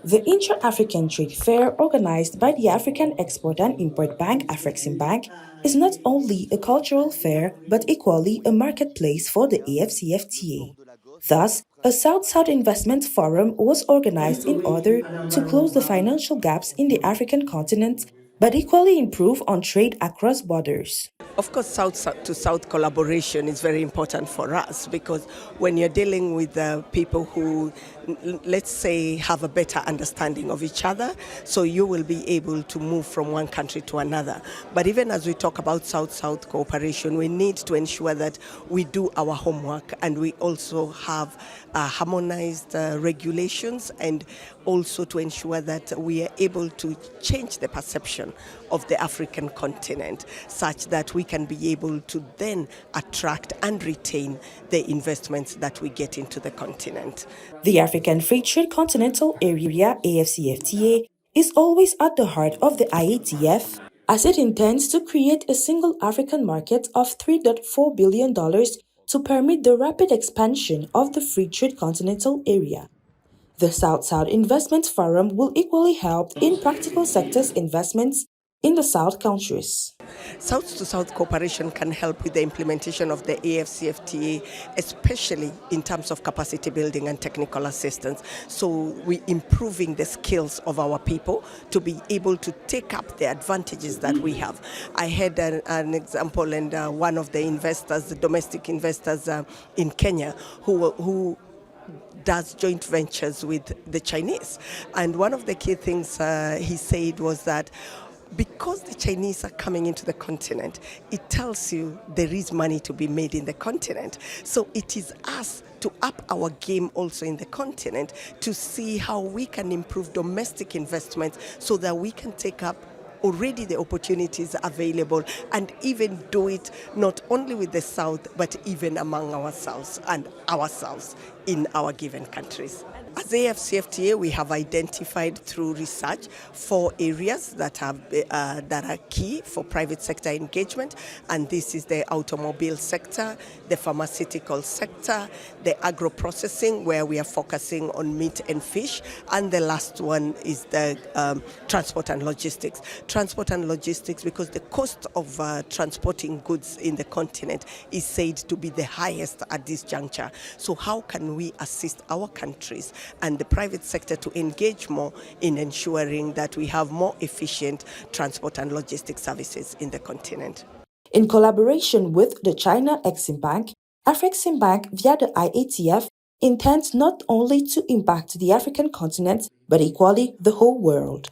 The Intra-African Trade Fair, organized by the African Export and Import Bank (AFCFTA), is not only a cultural fair but equally a marketplace for the AFCFTA. Thus, a South-South Investment Forum was organized in order to close the financial gaps in the African continent but equally improve on trade across borders. Of course, South-to-South collaboration is very important for us because when you're dealing with people who, let's say, have a better understanding of each other, so you will be able to move from one country to another. But even as we talk about South-South cooperation, we need to ensure that we do our homework and we also have harmonized regulations, and also to ensure that we are able to change the perception of the African continent such that we can be able to then attract and retain the investments that we get into the continent. The African Free Trade Continental Area (AFCFTA) is always at the heart of the IATF, as it intends to create a single African market of $3.4 billion to permit the rapid expansion of the Free Trade Continental Area. The South-South Investment Forum will equally help in practical sectors investments in the South countries. South-to-South cooperation can help with the implementation of the AFCFTA, especially in terms of capacity building and technical assistance. So we're improving the skills of our people to be able to take up the advantages that we have. I had an example, and one of the investors, the domestic investors in Kenya, who does joint ventures with the Chinese. And one of the key things he said was that because the Chinese are coming into the continent, it tells you there is money to be made in the continent. So it is us to up our game also in the continent to see how we can improve domestic investments so that we can take up already the opportunities available and even do it not only with the South but even among ourselves in our given countries. As AFCFTA, we have identified through research 4 areas that are key for private sector engagement, and this is the automobile sector, the pharmaceutical sector, the agro-processing, where we are focusing on meat and fish, and the last one is the transport and logistics. Transport and logistics, because the cost of transporting goods in the continent is said to be the highest at this juncture. So how can we assist our countries and the private sector to engage more in ensuring that we have more efficient transport and logistics services in the continent? In collaboration with the China Exim Bank, AFCFTA Bank via the IATF intends not only to impact the African continent but equally the whole world.